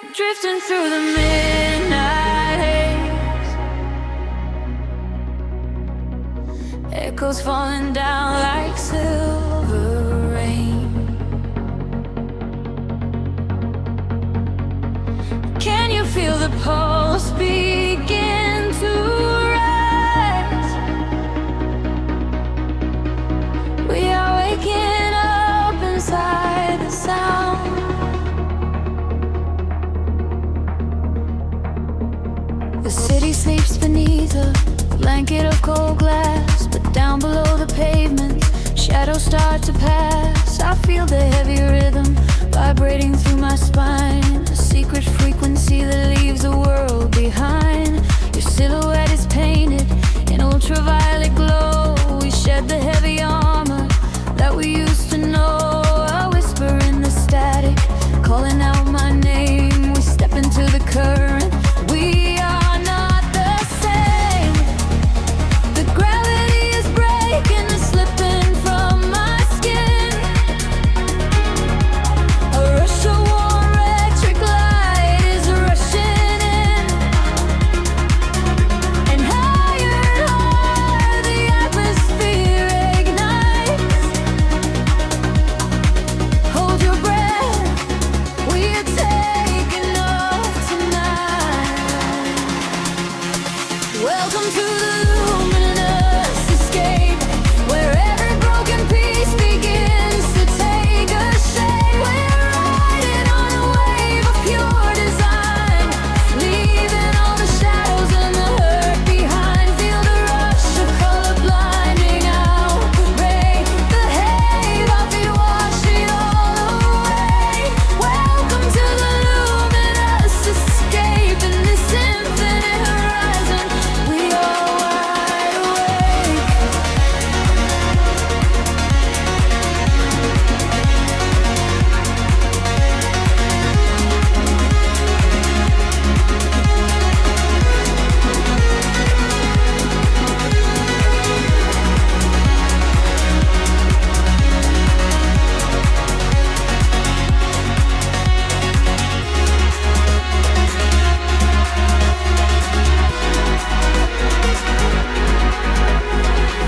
drifting through the midnight haze, echoes falling down like silver rain. Can you feel the pulse begin to rise? We are waking up inside the sound. The city sleeps beneath a blanket of cold glass, but down below the pavement, shadows start to pass. I feel the heavy rhythm vibrating through my spine, a secret frequency that leaves the world behind. Your silhouette is painted in ultraviolet glow. We shed the heavy armor that we used to know. A whisper in the static, calling out my name. We step into the current. We are not the same. The gravity is breaking and slipping from my skin. A rush of warm electric light is rushing in, and higher the atmosphere ignites. Hold your breath, we are taking off tonight. Welcome to the luminous escape, where every broken piece begins to take a shape. We're riding on a wave of pure design, leaving all the shadows and the hurt behind. Feel the rush of color blinding out the gray. The haze, our feet wash it all away. Welcome to the luminous escape, in this infinite horizon we are wide awake.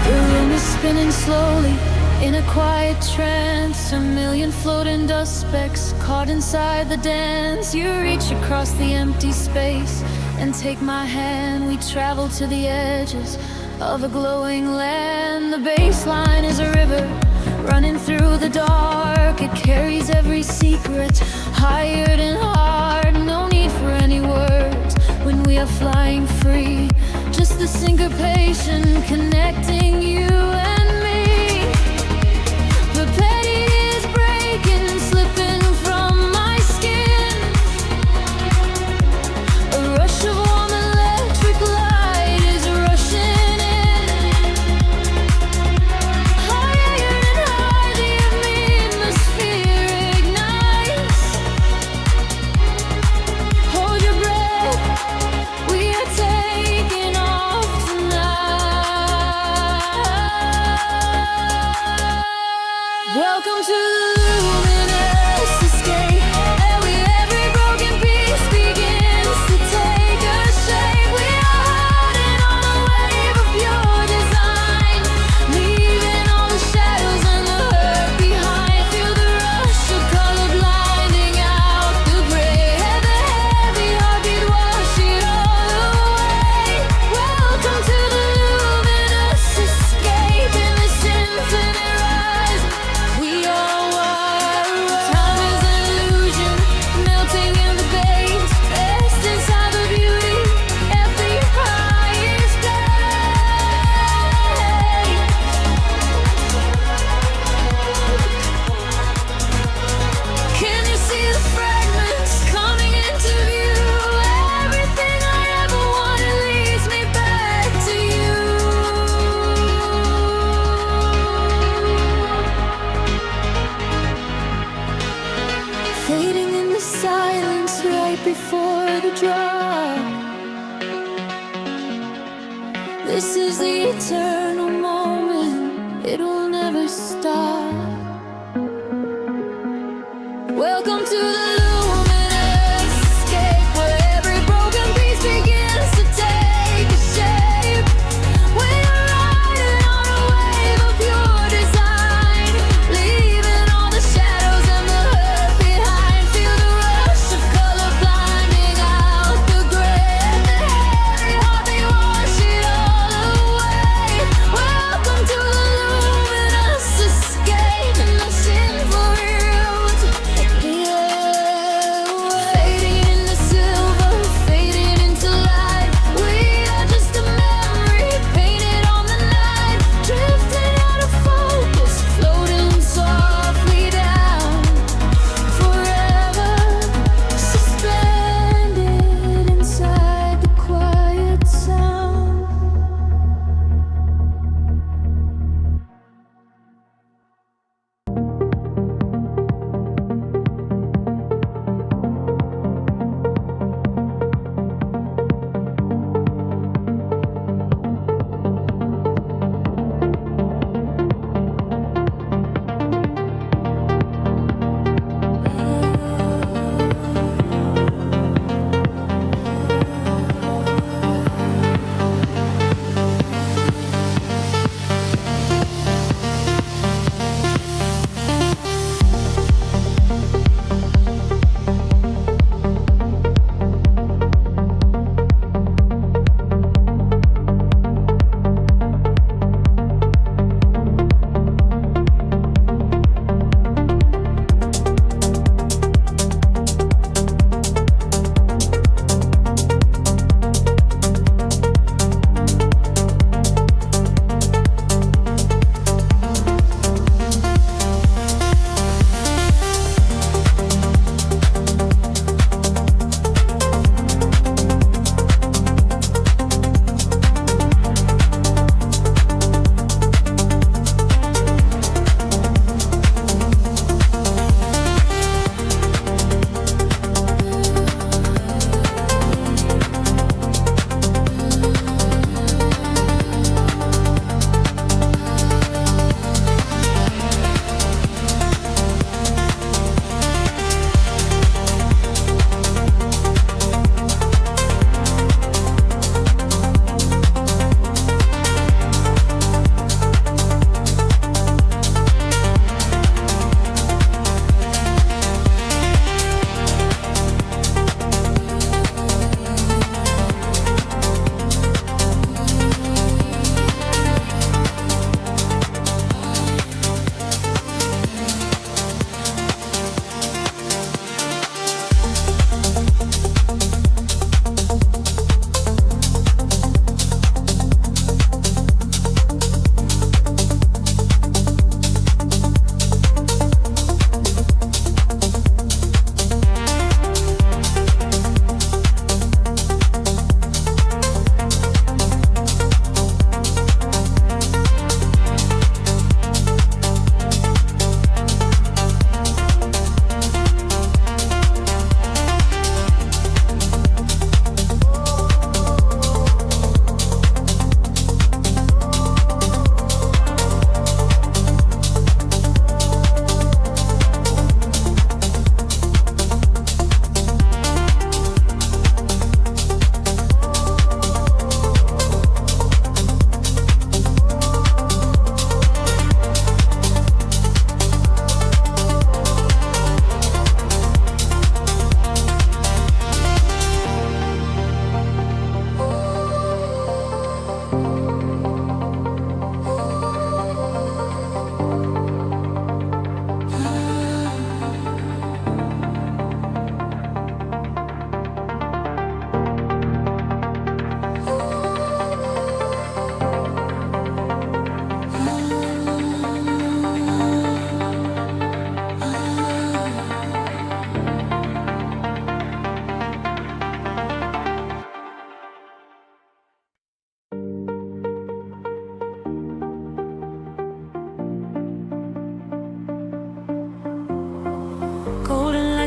The room is spinning slowly in a quiet trance. A million floating dust specks caught inside the dance. You reach across the empty space and take my hand. We travel to the edges of a glowing land. The baseline is a river running through the dark. It carries every secret, hired and hard. No need for any words when we are flying free. Just the syncopation connecting you and me. The petty is breaking and slipping from my skin. A rush of warm electric light is rushing in. Higher and higher the atmosphere ignites. Hold your breath, we are taking off tonight. Welcome to the luminous escape, where every broken piece begins to take a shape. We are riding on a wave of pure design, leaving all the shadows and the hurt behind. Feel the rush of color blinding out the gray. The heavy heartbeat wash it all away. Welcome to the luminous escape, in this infinite rise we are wide awake. Time is an illusion, melting in the base, rest inside the beauty at the highest place. Can you see the fragments coming into view? Everything I ever wanted leads me back to you. Fading in the silence right before the drop. This is the eternal moment, it will never stop. Welcome to the luminous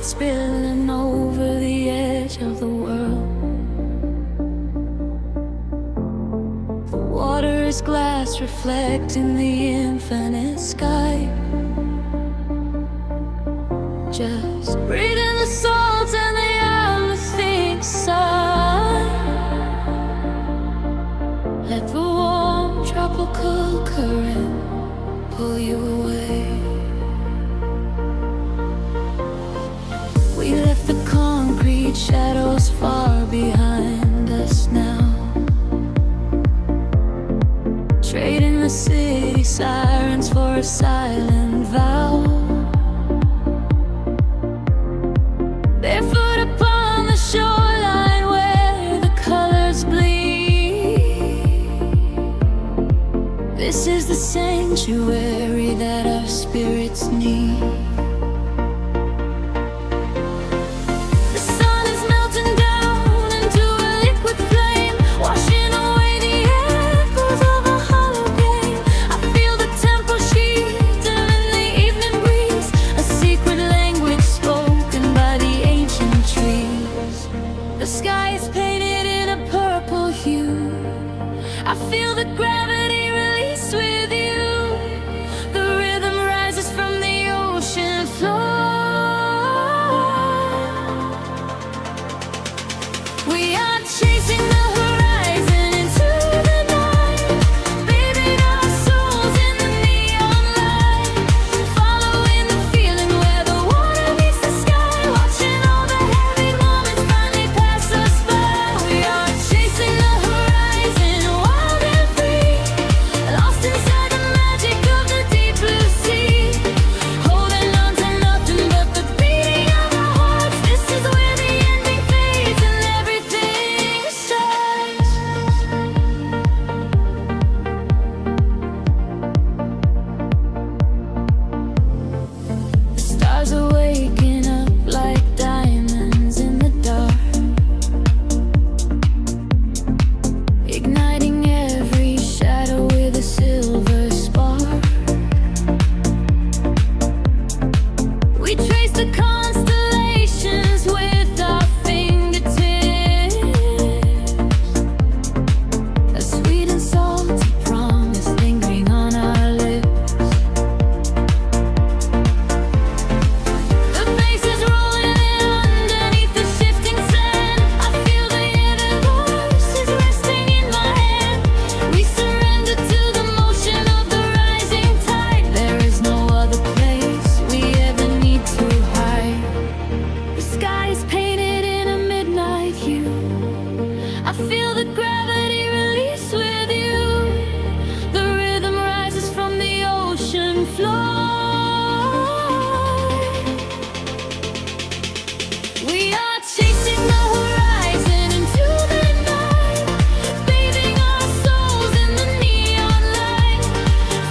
spilling over the edge of the world. The water is glass reflecting the infinite sky. Just breathe in the salt and the uplifting sun. Let the warm tropical current pull you away. We left the concrete shadows far behind us now, trading the city sirens for a silent vow. Barefoot upon the shoreline where the colors bleed. This is the sanctuary that our spirits need. The sun is melting down into a liquid flame, washing away the echoes of a hollow game. I feel the temple sheathing in the evening breeze, a secret language spoken by the ancient trees. The sky is painted in a purple hue. I feel the gravity release with you. The rhythm rises from the ocean floor. We are chasing the horizon into the night, bathing our souls in the neon light, following the feeling where the water meets the sky, watching all the heavy moments finally pass us by. We are chasing the horizon, wild and free, lost inside the magic of the deep blue sea, holding on to nothing but the beating of our hearts. This is where the ending fades and everything starts. The stars are waking up like diamonds in the dark, igniting every shadow with a silver spark. We trace the constellations with our fingertips, a sweet and salty promise lingering on our lips. The bass is rolling in underneath the shifting sand. I feel the universe is resting in my hand. We surrender to the motion of the rising tide. There is no other place we ever need to hide. The sky is painted in a midnight hue. I feel the gravity release with you. The rhythm rises from the ocean floor. We are chasing the horizon into the night, bathing our souls in the neon light,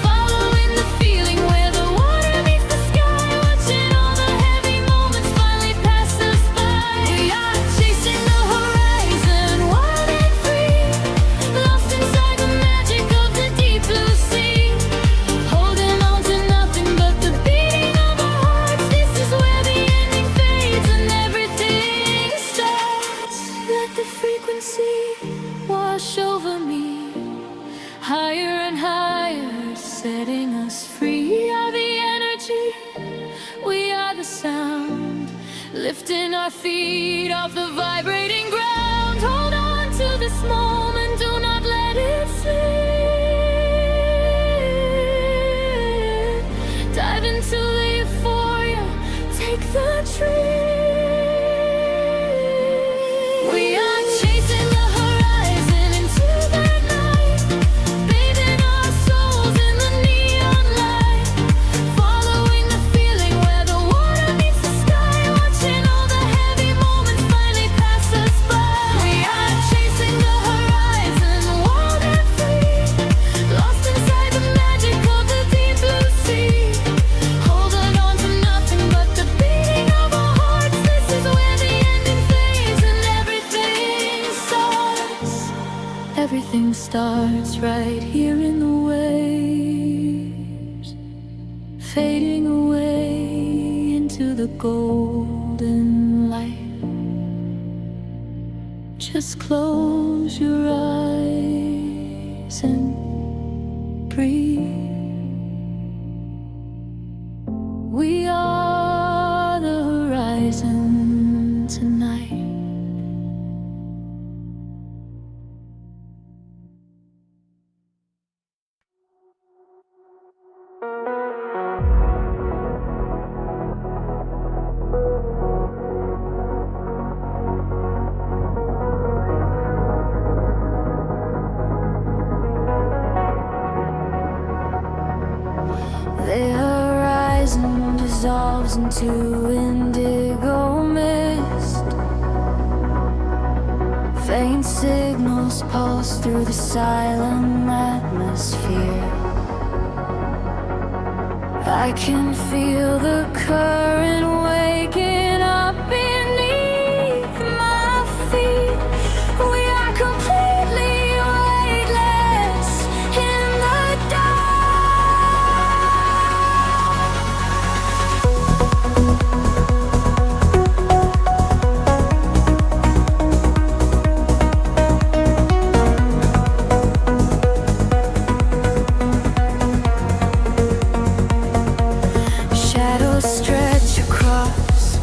following the feeling where the water meets the sky, watching all the heavy moments finally pass us by. We are chasing the horizon, wild and free, lost inside the magic of the deep blue sea, holding on to nothing but the beating of our hearts. This is where the ending fades and everything starts. Let the frequency wash over me, higher and higher, setting us free. We are the energy, we are the sound, lifting our feet off the vibrating ground. Hold on to this moment, do not let it slip. Dive into the euphoria, take the trip. We are chasing the horizon into the night, bathing our souls in the neon light, following the feeling where the water meets the sky, watching all the heavy moments finally pass us by. We are chasing the horizon, wild and free, lost inside the magic of the deep blue sea, holding on to nothing but the beating of our hearts. This is where the ending fades and everything starts. Everything starts right here in the waves, fading away into the golden Just close your eyes and breathe. We are the horizon tonight. The horizon dissolves into indigo mist. Faint signals pulse through the silent atmosphere. I can feel the current waking up beneath my feet. We are completely weightless in the dark. Shadows stretch across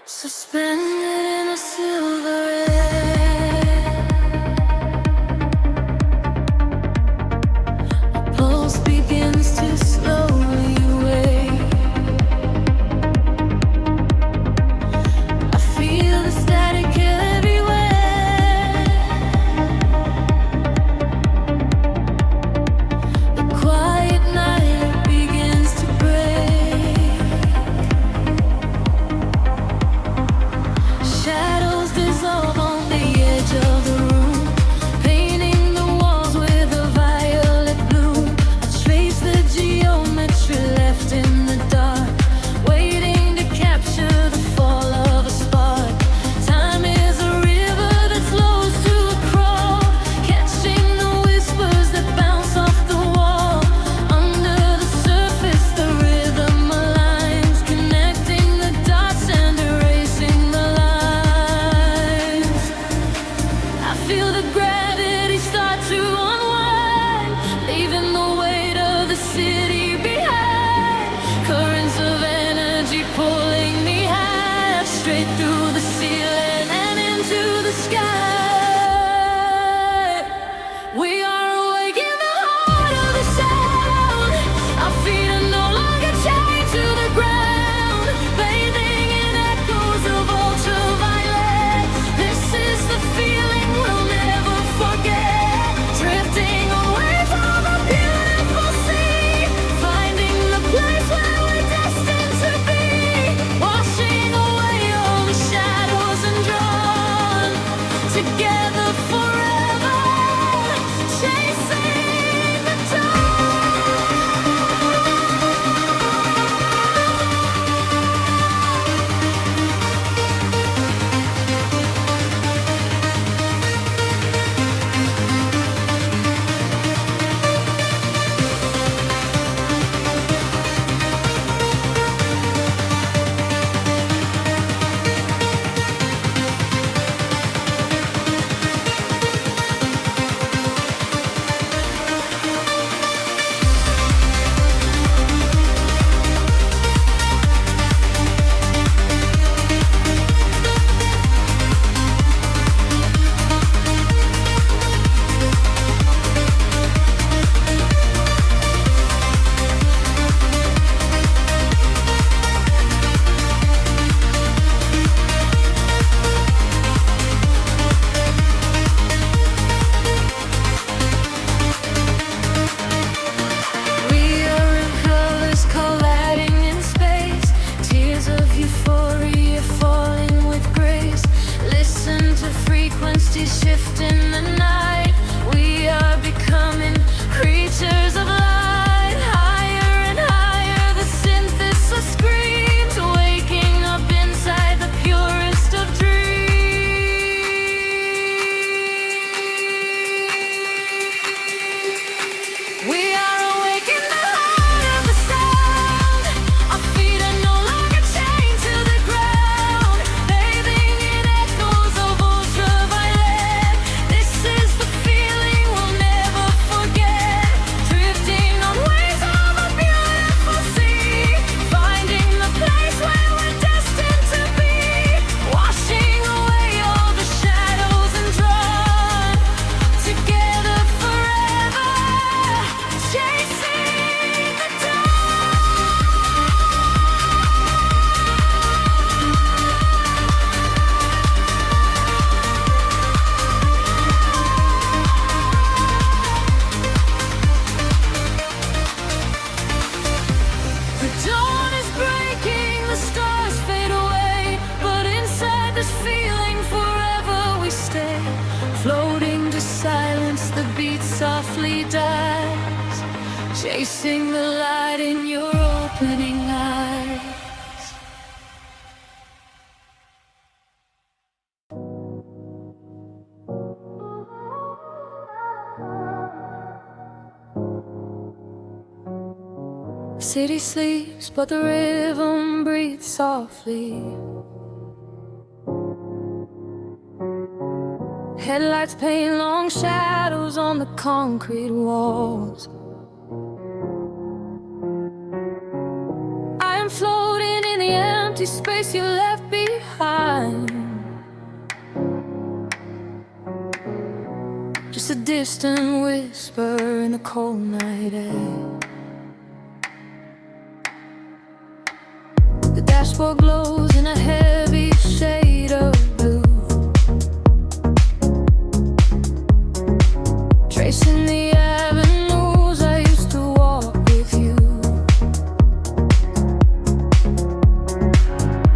suspended in a silver air. My pulse begins to slowly wake. I feel the static everywhere. The quiet night begins to break. Shadows dissolve on the edge of the room, painting the walls with a violet bloom. I trace the geometry left in the dark, waiting to capture the fall of a spark. Time is a river that flows to a crawl, catching the whispers that bounce off the wall. Under the surface, the rhythm aligns, connecting the dots and erasing the lines. I feel the gravity start to unwind, leaving the weight of the city behind. Currents of energy pulling me high, straight through the ceiling and into the sky. We are awake in the heart of the sound. Our feet are no longer chained to the ground, bathing in echoes of ultraviolet. This is the feeling we'll never forget. Drifting away from a beautiful sea, finding the place where we're destined to be. Washing away all the shadows and drawn together forever, chasing the dawn. We are in colors colliding in space, tears of euphoria falling with grace. Listen to frequencies shift in the night. We are becoming creatures of light. Higher and higher, the synths screams, waking up inside the purest of dreams. We are awake in the heart of the sound. Our feet are no longer chained to the ground, bathing in echoes of ultraviolet. This is the feeling we'll never forget. Drifting on waves of a beautiful sea, finding the place where we're destined to be. Washing away all the shadows and drawn together forever, chasing the dawn. The dawn is breaking, the stars fade away, but inside this feeling forever we stay. Floating to silence, the beat softly dies, chasing the light in your opening eyes. City sleeps, but the rhythm breathes softly. Headlights paint long shadows on the concrete walls. I am floating in the empty empty space you left behind. Just a distant whisper in the cold night air. The dashboard glows in a heavy shade of blue, tracing the avenues I used to walk with you.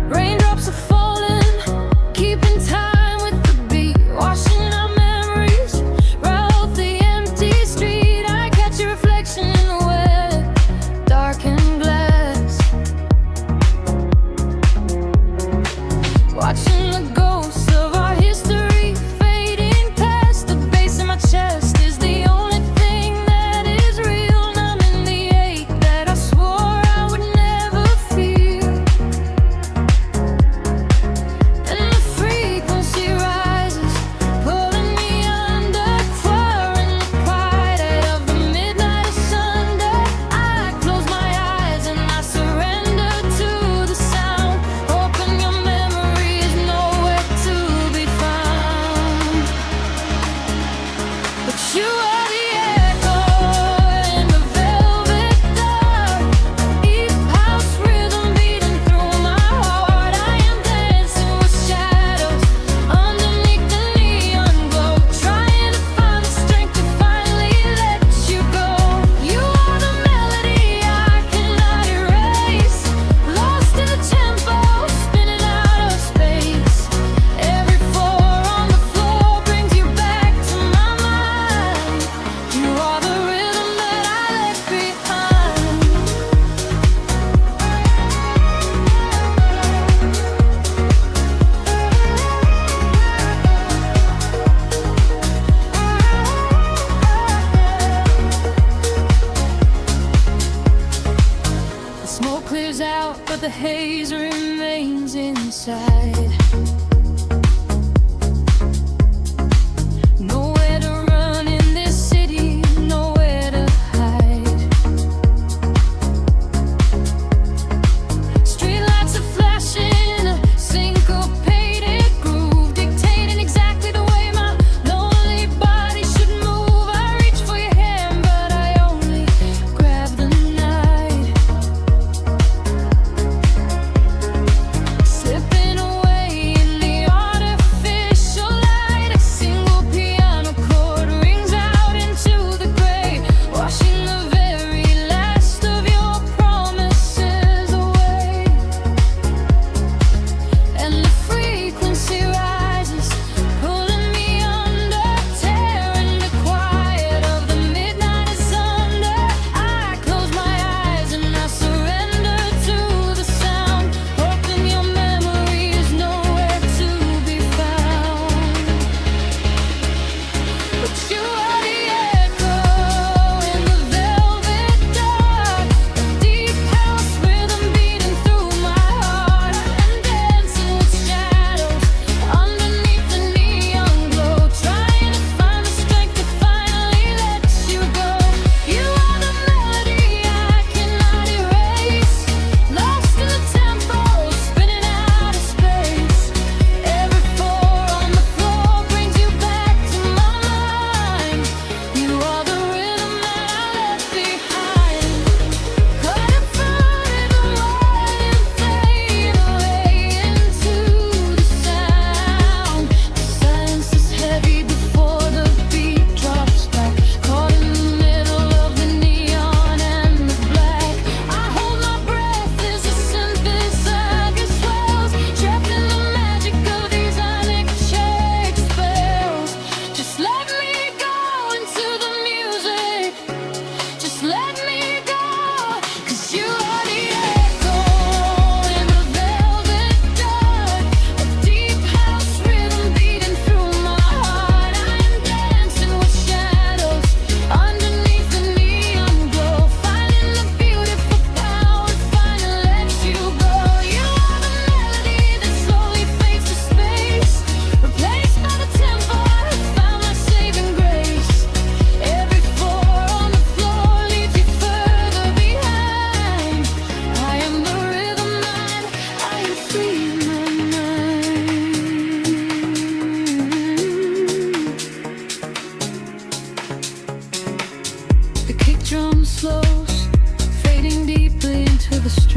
Raindrops are falling, keeping time with the beat, washing our memories right off the empty street. I catch your reflection in the wet, darkened glass, watching the ghosts of our history fading past. The bass in my chest is the only thing that is real, numbing the ache that I swore I would never feel. And the frequency rises, pulling me under, pouring the quiet of the midnight Sunday. I close my eyes and I surrender to the sound, hoping your memory is nowhere to be found. But you are the echo in the velvet dark, East house rhythm beating through my heart. I am dancing with shadows underneath the neon glow, trying to find the strength to finally let you go. You are the melody I cannot erase, lost in the tempo, spinning out of space. Every floor on the floor brings you back to my mind. You are the rhythm that I left behind. The smoke clears out, but the haze remains inside. Nowhere to run in this city, nowhere to hide. Streetlights are flashing, a syncopated groove, dictating exactly the way my lonely body should move. I reach for your hand, but I only grab the night, slipping away in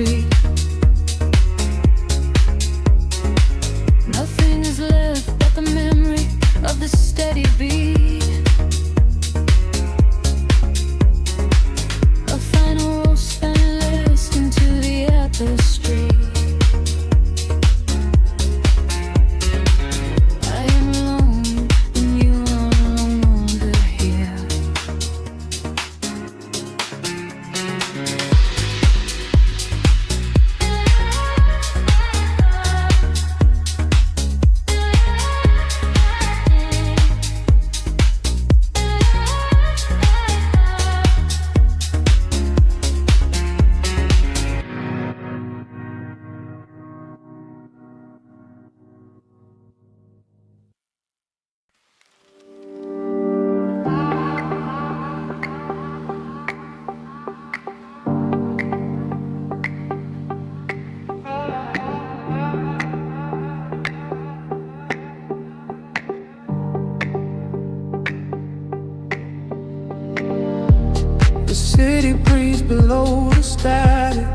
street. Nothing is left but the memory of the steady beat. A final roll spineless into the tapestry. I am alone and you are no longer here. The city breeze below the static,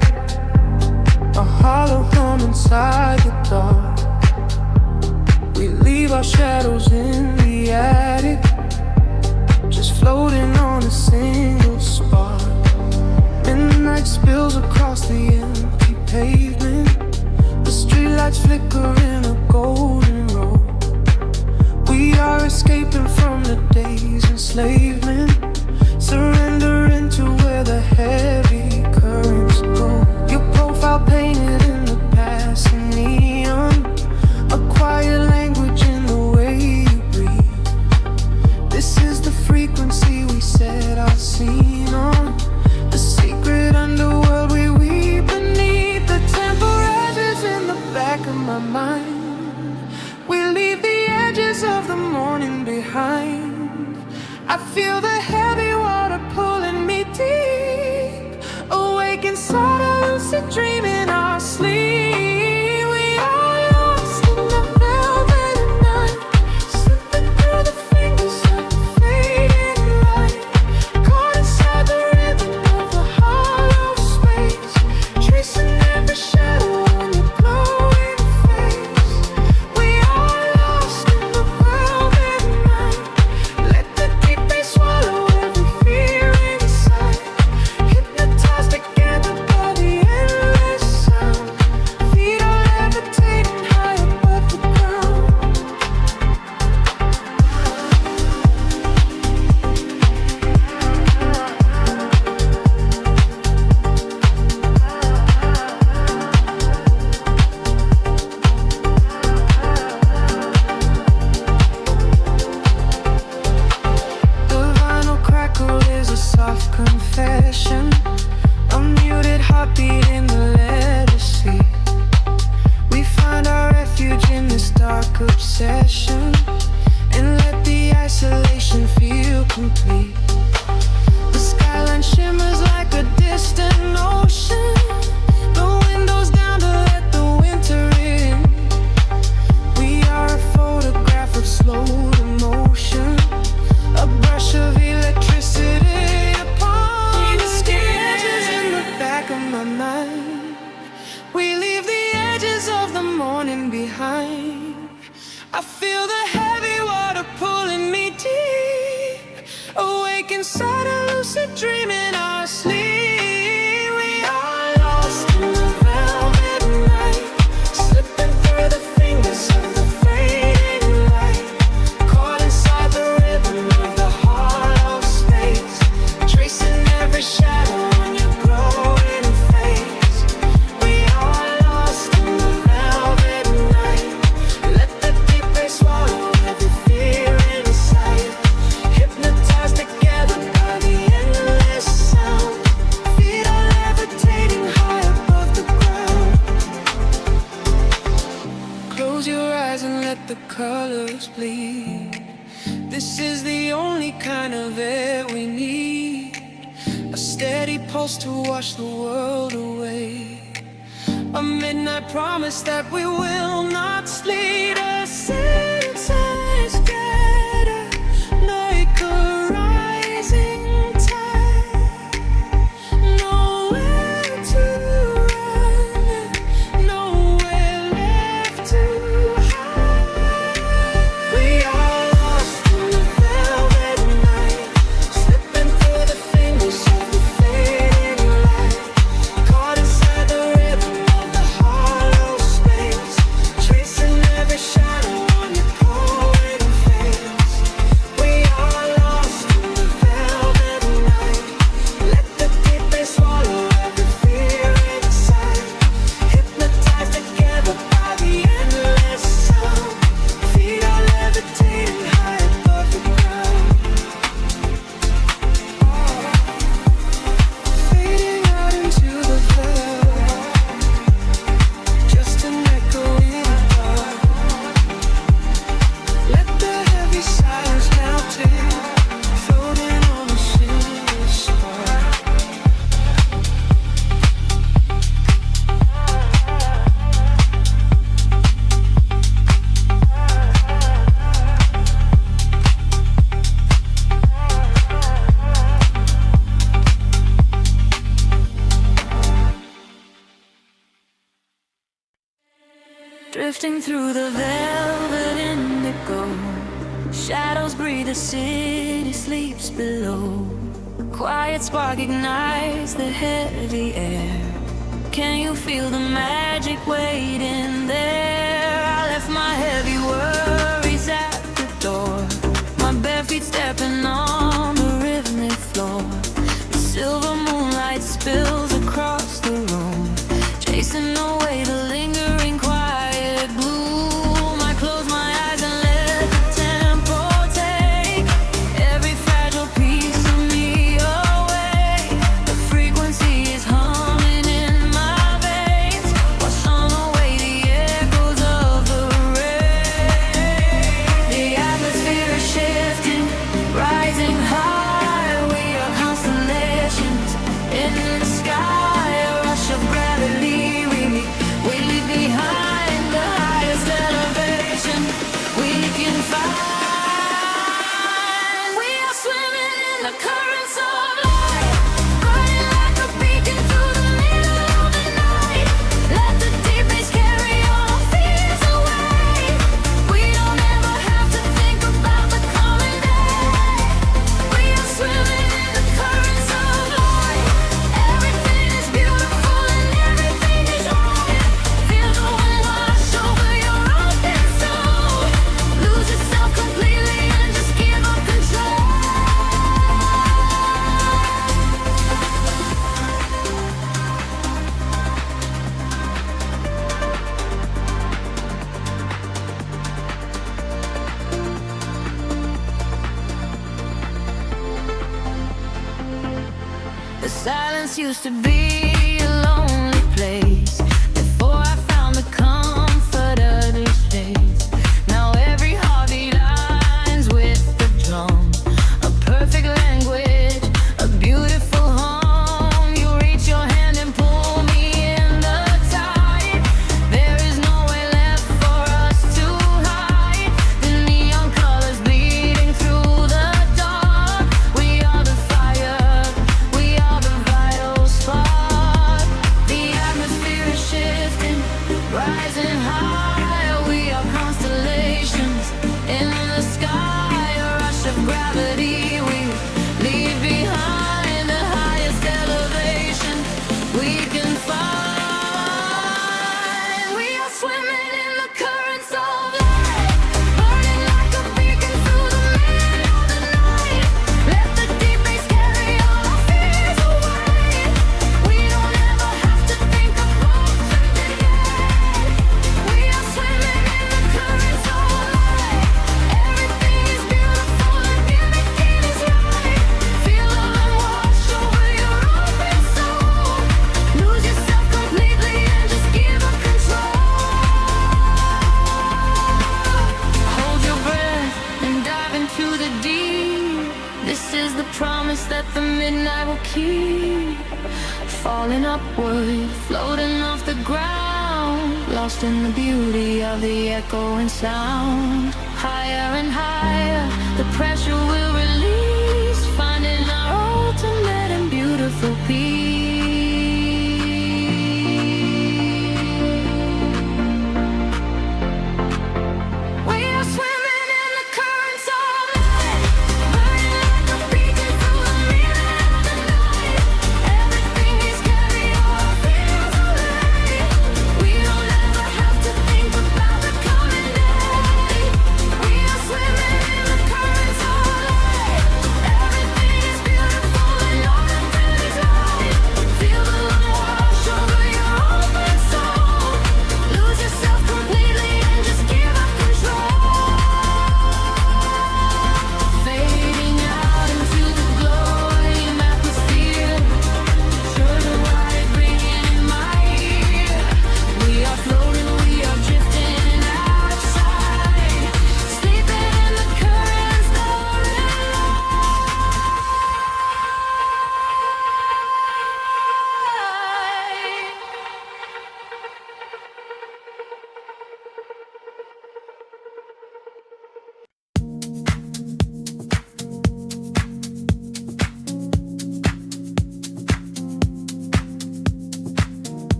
a hollow hum inside the dark. We leave our shadows in the attic, just floating on a single spark. Midnight spills across the empty pavement, the streetlights flicker in a golden row. We are escaping from the day's enslavement, surrendering to where the heavy currents go. Your profile painted in the passing neon, a quiet language in the way you breathe. This is the frequency we set our scene on, the secret underworld we weave beneath. The temple rises in the back of my mind. We leave the edges of the morning behind. I feel the heavy water pulling me deep, awake inside a lucid dream in our sleep. We are lost in the velvet night, slipping through the fingers of the fading light, caught inside the rhythm of the hollow space, tracing every shadow on your glowing face. We are lost in the velvet night. Let the deep bass swallow every fear inside, hypnotized together by the endless sound. Feet are levitating high above the ground. The vinyl crackle is a soft confession, a muted heartbeat in the letter C. We find our refuge in this dark obsession, and let the isolation feel complete. The skyline shimmers like a distant ocean, the windows down to let the winter in. We are a photograph of slowed emotion, a brush of electricity upon the sketches in the back of my mind. We leave the edges of the morning behind. I feel the heavy water pulling me deep, awake inside a lucid dream in our sleep. We are lost in the velvet night, slipping through the fingers of the fading light, caught inside the rhythm of the hollow space, tracing every shadow on your glowing face. We are lost in the velvet night. Let the deep bass swallow every fear inside, hypnotized together by the endless sound. Feet are levitating high above the ground. Close your eyes and let the colors bleed. This is the only kind of air we need, a steady pulse to wash the world away, a midnight promise that we will not sleep. A synths scatter like a rising tide, nowhere to run. drifting through the velvet indigo. Shadows breathe, the city sleeps below. Quiet spark ignites the heavy air. Can you feel the magic waiting there? I left my heavy worries at the door. My bare feet stepping on the rhythmic floor. The silver moonlight spills across the room, chasing away the lingering quiet gloom. I close my eyes and let the tempo take every fragile piece of me away. The frequency is humming in my veins, washing away the echoes of the rain. The atmosphere is shifting, rising high. We are constellations in the sky, a rush of gravity. We leave behind the highest elevation we can find. We are swimming in the currents of light, burning like a beacon through the middle of the night. Let the deep bass carry our fears away. We don't ever have to think about the coming day. We are swimming in the currents of light. Everything is beautiful and everything is right. Feel the wind wash over your open soul. Lose yourself completely and just give up control. The silence used to be a lonely place before I found the comfort of these shades. Now every heartbeat aligns with the drum, a perfect language, a beautiful home. You reach your hand and pull me in the tide. There is nowhere left for us to hide. The neon colors bleeding through the dark. We are the fire, we are the vital spark. The atmosphere is shifting, rising high. We are constellations in the sky, a rush of gravity. We leave behind the highest elevation we can find. We are swimming in the currents of light, burning like a beacon through the middle of the night. Let the deep bass carry our fears away. We don't ever have to think about today. We are swimming in the currents of light. Everything is beautiful and everything is right. Feel love wash over your open soul. Lose yourself completely and just give up control. Hold your breath and dive into the deep. This is the promise that the midnight will keep. Falling upward, floating off the ground, lost in the beauty of the echoing sound. Higher and higher, the pressure will release, finding our ultimate and beautiful peace. We are swimming in the currents of light, burning like a beacon through the middle of the night. Everything is carry our fears away. We don't ever have to think about the coming day. We are swimming in the currents of light. Everything is beautiful and all of it is right.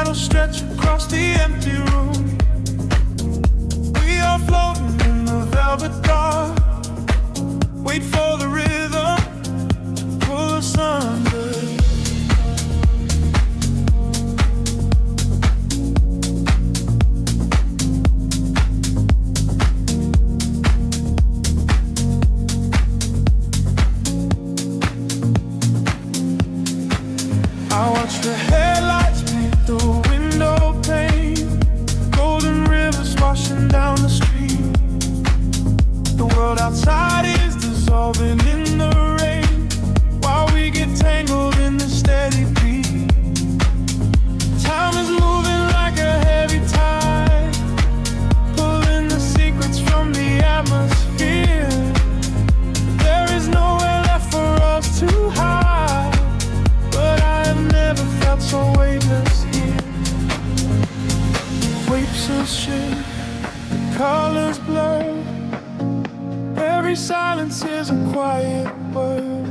shadows stretch across the empty room. We are floating in the velvet dark. Wait for the rhythm to pull us under. I watch the headlights paint the window pane. Golden rivers washing down the street. The world outside is dissolving in the rain, while we get tangled in the steady beat. Time is moving like a heavy tide, pulling the secrets from the atmosphere. There is nowhere left for us to hide, but I have never felt so weightless here. Waves of shade, colors blur. Every silence is a quiet word.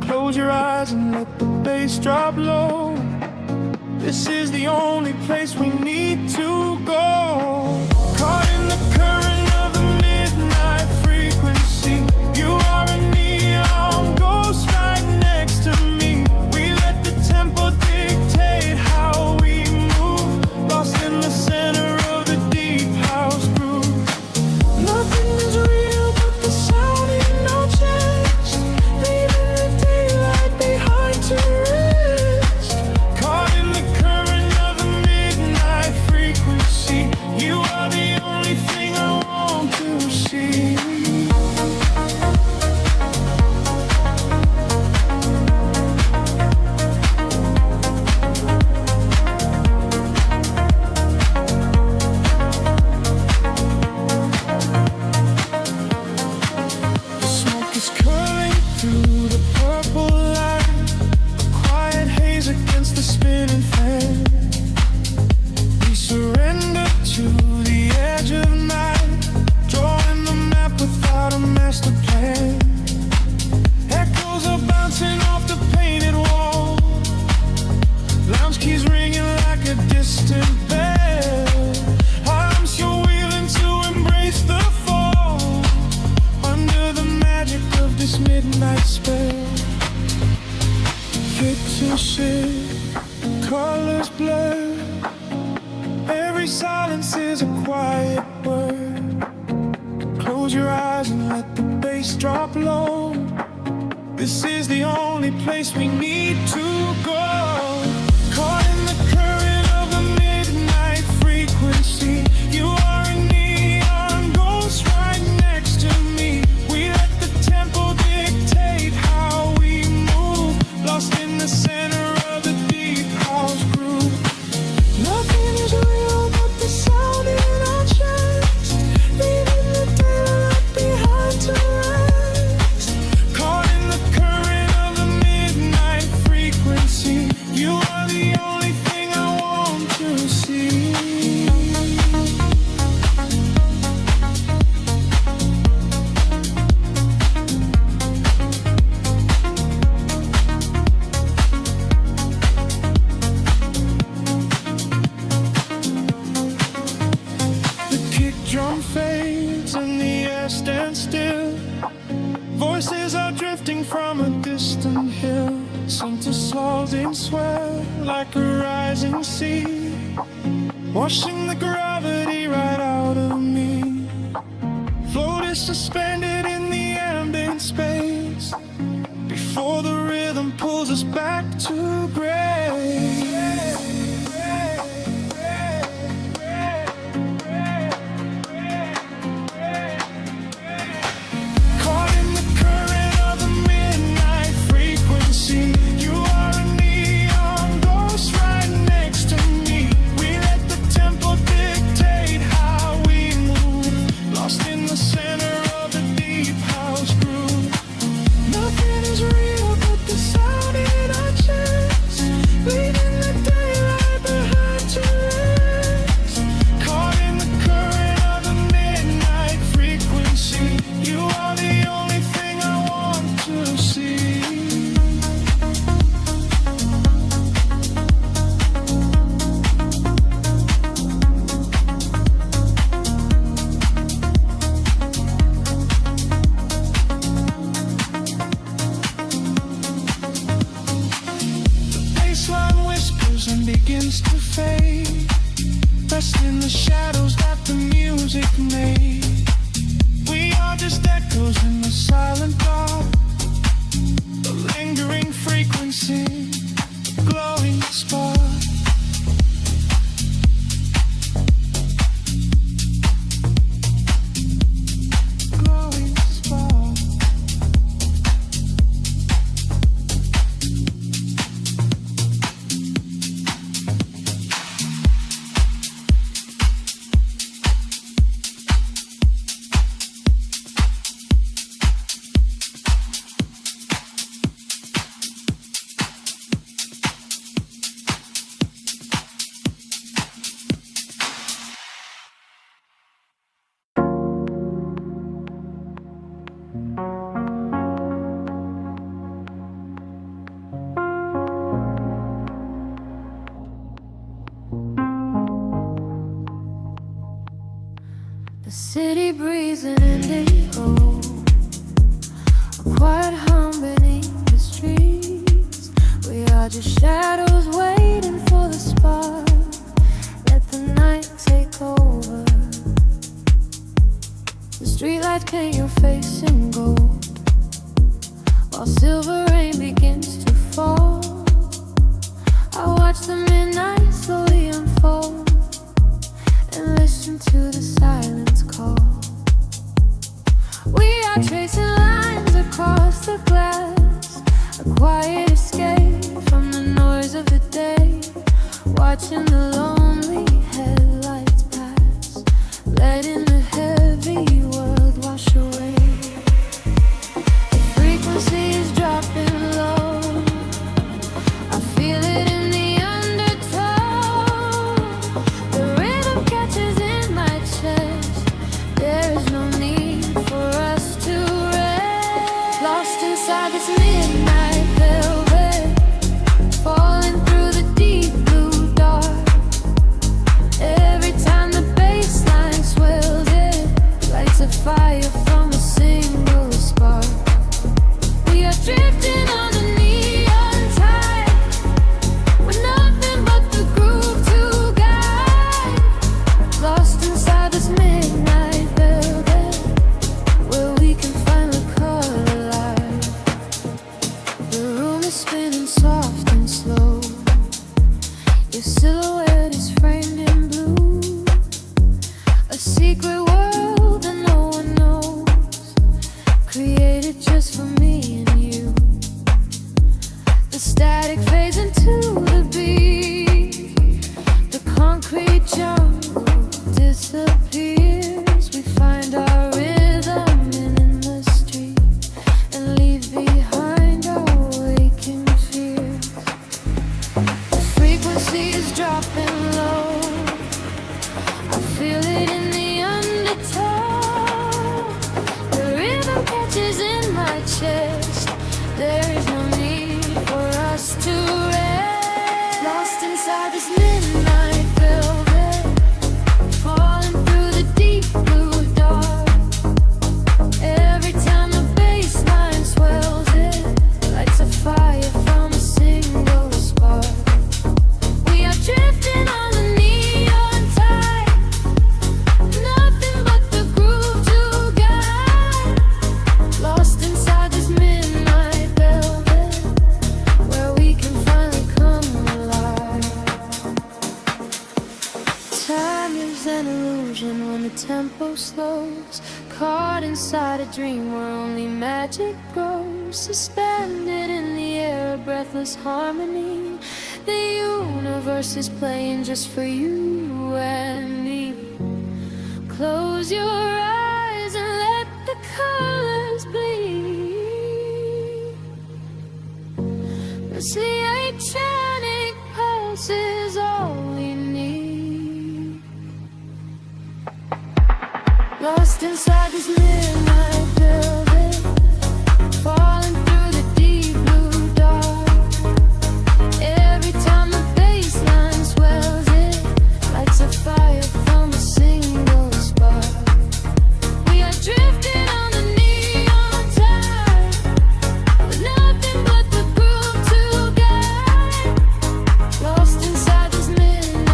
Close your eyes and let the bass drop low. This is the only place we need to go. Caught in the current of the midnight frequency. You are a neon ghost right next to me. We let the tempo dictate how we move, lost in the center of the deep house groove. Nothing is real but the sound in our chest, leaving the daylight behind to rest. Caught in the current of the midnight frequency. You are the only thing I want to see. The smoke is curling through the purple light, a quiet haze against the spinning fan. We surrender to the edge of night, drawing the map without a master plan. Echoes are bouncing off the painted wall, lounge keys ringing like a distant bell. I'm still willing to embrace the fall, under the magic of this midnight spell. Pictures shift, colors blur. Every silence is a quiet word. Close your eyes and let the bass drop low. This is the only place we need to go. Caught in the current of the midnight frequency. You are a neon ghost right next to me. We let the tempo dictate how we move, lost in the center of the deep house groove. Nothing is real but the sound in our chest, leaving the daylight behind to rest. Caught in the current of the midnight frequency. You are the only thing I want to see. The kick drum fades and the air stands still. Voices are drifting from a distant hill. Some dissolving sweat like a rising sea, washing the gravity right out of me. Floated suspended in the ambient space, before the rhythm pulls us back to grace. Caught in the current of the midnight frequency. You are a neon ghost right next to me. We let the tempo dictate how we move, lost in the center of the fade, rest in the shadows that the music made. We are just echoes in the silent dark, a lingering frequency, a glowing spark. The city breathes an indigo, a quiet hum beneath the streets. We are just shadows waiting for the spark. Let the night take over. The streetlights paint your face in gold, while silver rain begins to fall. I watch the midnight slowly unfold and listen to the silence call. We are tracing lines across the glass, a quiet escape from the noise of the day, watching the lonely headlights pass, letting the heavy world wash away. The frequency is dropping low, I feel it in the undertow. The rhythm catches in my chest, there is no need for us to rest. Lost inside this midnight velvet, falling through the deep blue dark. Every time the bass line swells, it lights a fire from a single spark. We are drifting on the neon tide, with nothing but the groove to guide. Lost inside this midnight velvet, where we can finally collide. The room is spinning soft and slow, your silhouette is framed in blue, a secret world that no one knows, created just for me and you. The static fades into the beat, the concrete jungle disappears. We find our rhythm in the street and leave behind our waking fears. The frequency is dropping low, I feel it in the undertow. The rhythm catches in my chest, there is no need for us to rest. Lost inside this midnight velvet, falling through the deep blue dark. Every time the bass line swells, it lights a fire from a single spark. We are drifting on the neon tide, nothing but the groove to guide. Lost inside this midnight velvet, where we can finally come alive. Time is an illusion when the tempo slows, caught inside a dream where only magic grows. Suspended in the air, a breathless harmony. The universe is playing just for you and me. Close your eyes and let the colors bleed. This electronic pulse is all we need. Lost inside this midnight velvet, falling through the deep blue dark. Every time the bass line swells, it lights a fire from a single spark. We are drifting on the neon tide, with nothing but the groove to guide. Lost inside this midnight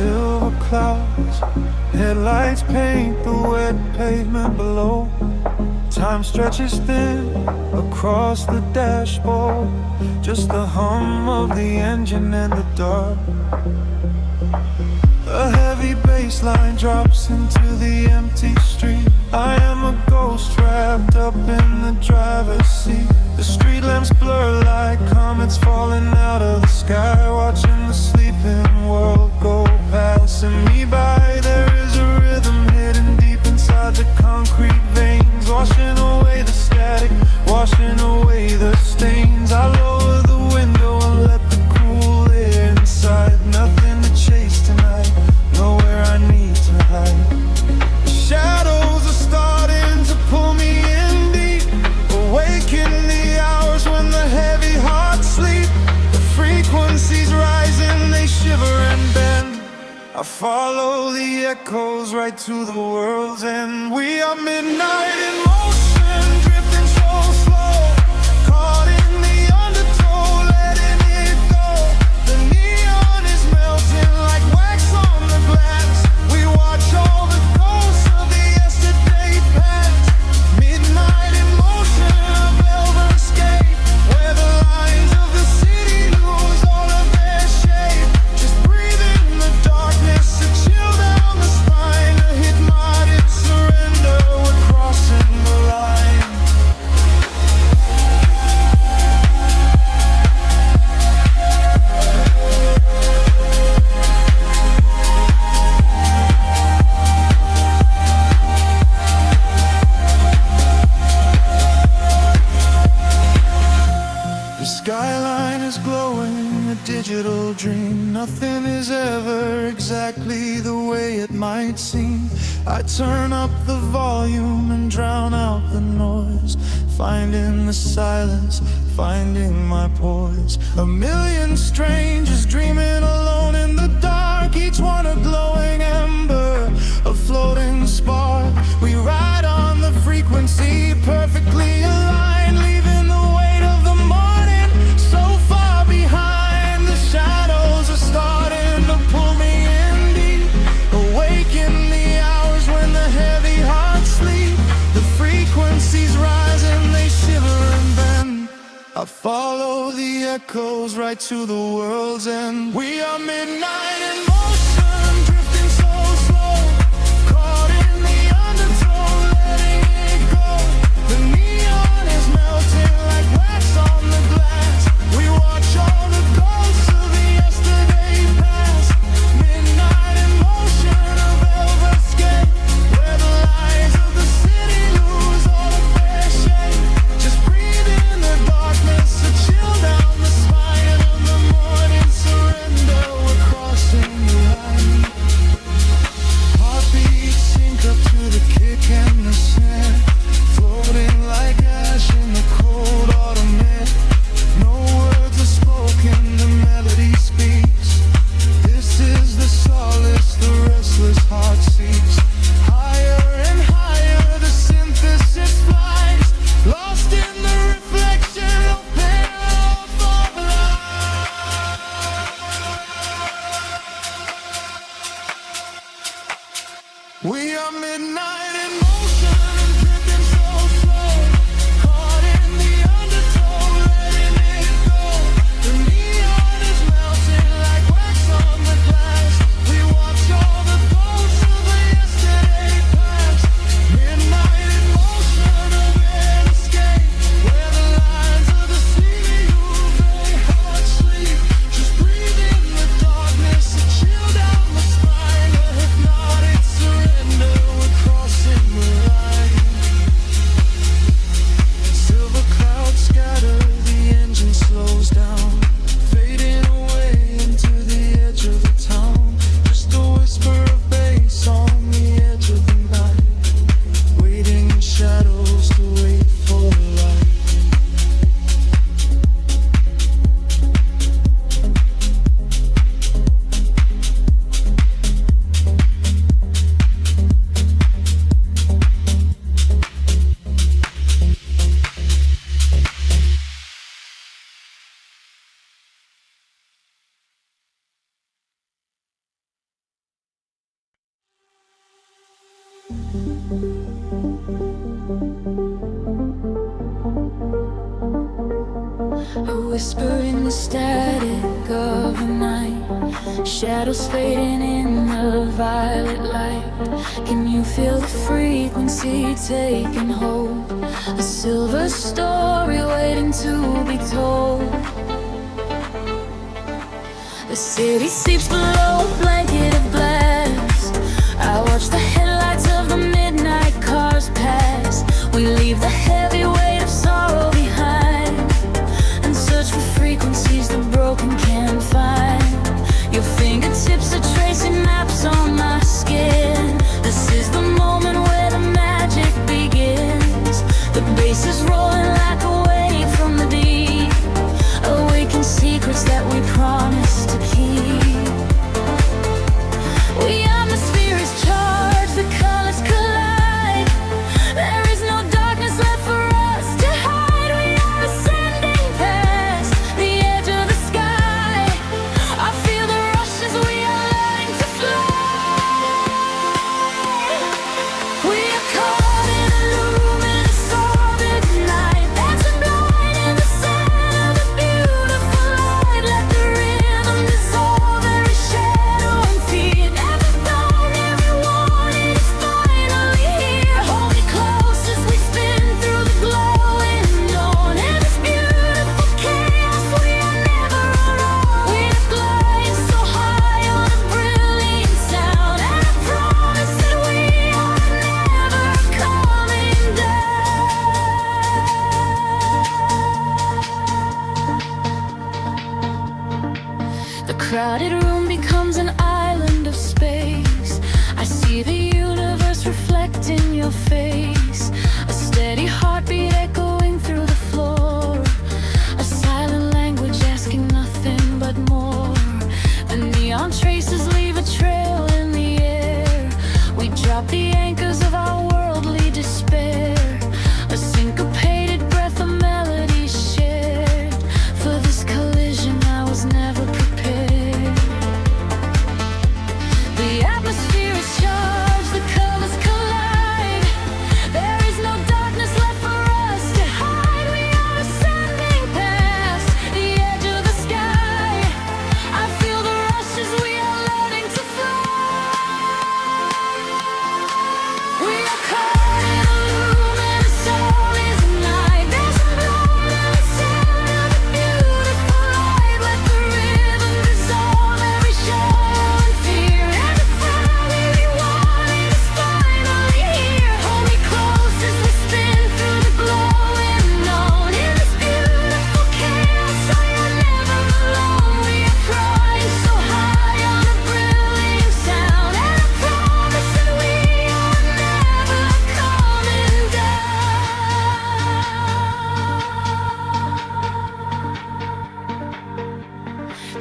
silver clouds. Headlights paint the wet pavement below. Time stretches thin across the dashboard. Just the hum of the engine in the dark. A heavy bass line drops into the empty street. I am a ghost wrapped up in the driver's seat. The street lamps blur like comets falling out of the sky. Watching the sleeping world go passing me by. There is a rhythm hidden deep inside the concrete veins, washing away the static, washing away the stains. I lower the window and let the cool air inside. Nothing to chase tonight, nowhere I need to hide. The shadows are starting to pull me in deep, awaken the hours when the heavy hearts sleep. The frequencies rising, they shiver and bend. I follow the echoes right to the world's end. We are midnight in motion, drifting so slow, caught in the undertow, letting it go. The neon is melting like wax on the glass. We watch all the ghosts of the yesterday past. Midnight in motion, a velvet escape, where the lines of the city lose all of their shape. Just breathe in the darkness, a chill down the spine, a hypnotic surrender. We're crossing the line. The skyline is glowing, a digital dream. Nothing is ever exactly the way it might seem. I turn up the volume and drown out the noise, finding the silence, finding my poise. A million strangers dreaming alone in the dark, each one a glowing ember, a floating spark. We ride on the frequency, perfectly aligned, leaving the weight of the morning so far behind. The shadows are starting to pull me in deep, awaken the hours when the heavy hearts sleep. The frequencies rise and they shiver and bend. I follow the echoes right to the world's end. We are midnight in motion, drifting so slow, caught in the undertow, letting it go. The neon is melting like wax on the glass. We watch all the ghosts of the yesterday past. Midnight in motion, a velvet escape, where the lines of the city lose all of their shape. Just breathe in the darkness, a chill down the spine, and the morning surrender. We're crossing the line. Heartbeats sync up to the kick and the snare, floating like ash in the cold autumn air. No words are spoken, the melody speaks. This is the solace the restless heart seeks. Higher and higher the synthesis flies, lost in the reflection of payoff of life. We are midnight in motion, drifting so slow, caught in the undertow, letting it go. The neon is melting like wax on the glass. We watch all the ghosts of the yesterday past. Midnight in motion, a red escape, where the lines of the city lose their heart sleep. Just breathe in the darkness, a chill down the spine, a hypnotic surrender. We're crossing the A whisper in the static of the night, shadows fading in the violet light. Can you feel the frequency taking hold? A silver story waiting to be told. The city sleeps below a blanket of glass. I watch the headlights of the midnight cars pass. We leave the heavy weight of sorrow behind and search for frequencies the broken can't find. Your fingertips are tracing maps on my skin. This is the moment where the magic begins. The bass is rolling like a wave from the deep, awaken secrets that we promised to keep. We atmosphere is charged, the colors collide. There is no darkness left for us to hide. We are ascending past the edge of the sky. I feel the rush as we are learning to fly. We are caught in a luminous orbit night, dancing blind in the center of a beautiful light. Let the rhythm dissolve every shadow and fear. Never known, every warning is finally here. Hold me close as we spin through the glowing dawn. In this beautiful chaos, we are never alone. We are gliding so high on a brilliant sound, and I promise that we are never coming down. The crowded room becomes an island of space. I see the universe reflecting your face. A steady heartbeat echoing through the floor. A silent language asking nothing but more. The neon traces leave a trail in the air. We drop the anchors of our worldly despair. A syncopated breath of melody shared. For this collision I was never prepared. The atmosphere is charged, the colors collide. There is no darkness left for us to hide. We are ascending past the edge of the sky. I feel the rush as we are learning to fly. We are caught in a luminous orbit night, dancing blind in the center of a beautiful light. Let the rhythm dissolve every shadow and fear. Every family wanting is finally here. Hold me close as we spin through the glowing dawn. In this beautiful chaos, I am never alone. We are flying so high on a brilliant sound, and I promise that we are never coming down.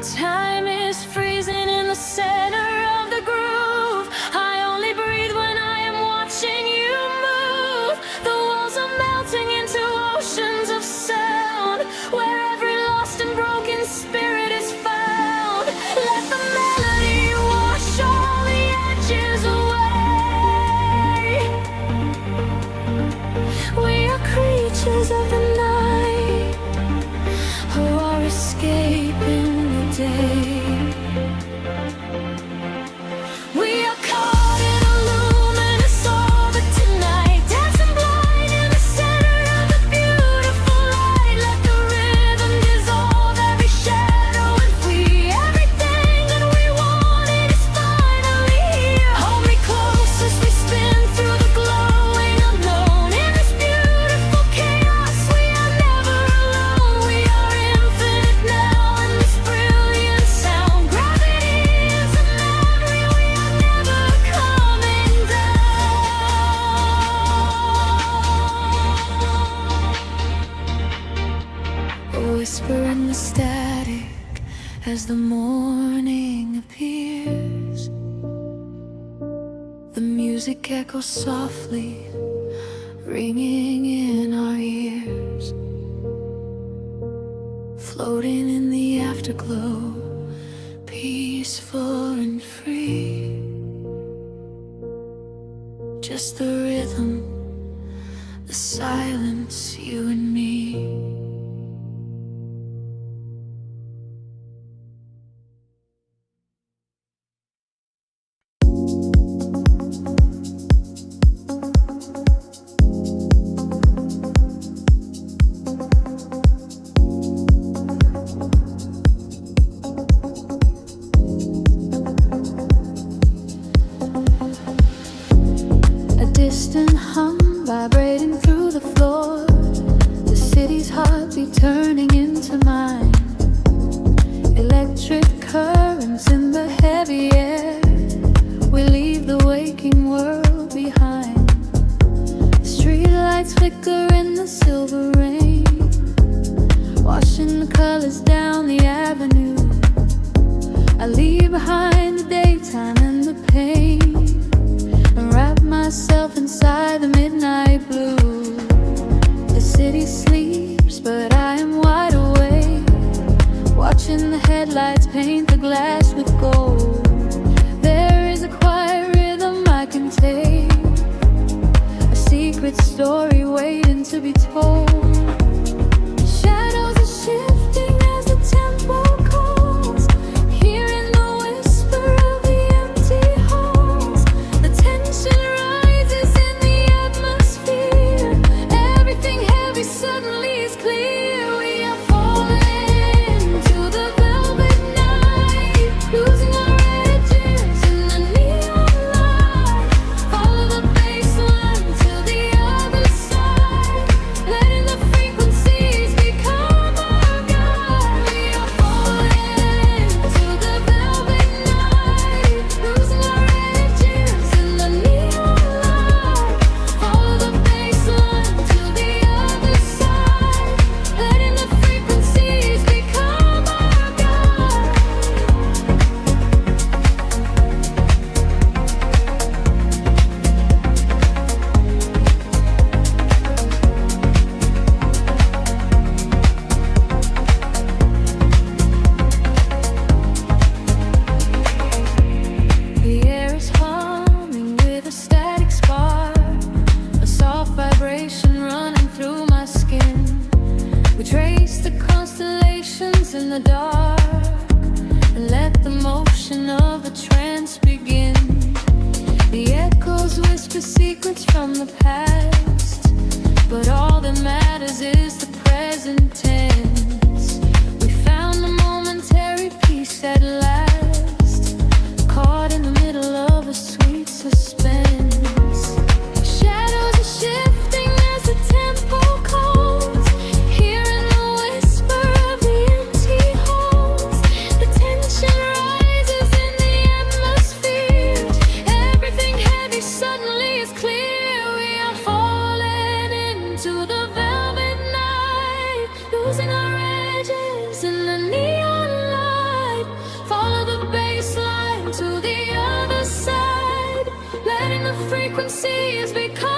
Time is freezing in the center of the groove. I only breathe when I am watching you move. The walls are melting into oceans of sound, where every lost and broken spirit is found. Let the melody wash all the edges away. We are creatures of the night, who are escaping the day. We are caught in a luminous orbit tonight, dancing blind in the center of a beautiful light. Let the rhythm dissolve every shadow and free. Everything that we wanted is finally here. Hold me close as we spin through the glowing unknown. In this beautiful chaos, we are never alone. We are infinite now in this brilliant sound. Gravity is a memory, we are never coming down. A whisper in the static as the morning appears. The music echoes softly, ringing in our ears. Floating in the afterglow, peaceful and free. Just the rhythm, the silence, you and me. Distant hum vibrating through the floor, the city's heartbeat turning into mine. Electric currents in the heavy air, we leave the waking world behind. Street lights flicker in the silver rain, washing the colors down the avenue. I leave behind the daytime and the pain, wrap myself inside the midnight blue. The city sleeps, but I am wide awake, watching the headlights paint the glass with gold. There is a quiet rhythm I can take, a secret story waiting to be told. Shadows are shifting as the tempo calls, hearing the whisper of the empty halls. The tension rises in the atmosphere, everything heavy suddenly is clear. We are falling to the velvet night, losing our edges in the neon light. Follow the bass line to the other side, letting the frequencies become our guide. We are falling to the velvet night, losing our edges in the neon light. Follow the bass line to the other side, letting the frequencies become our guide. The air is humming with a static spark, a soft vibration running through my skin. We trace the constellations in the dark and let the motion of a trance begin. The echoes whisper secrets from the past, but all that matters is the present tense. We found a momentary peace at last, caught in the middle of a sweet suspense. Shadows are shifting as the tempo calls, hearing the whisper of the empty halls. The tension rises in the atmosphere, everything heavy suddenly is clear. We are falling into the velvet night, losing our edges in the neon light. Follow the bass line to the other side, letting the frequencies become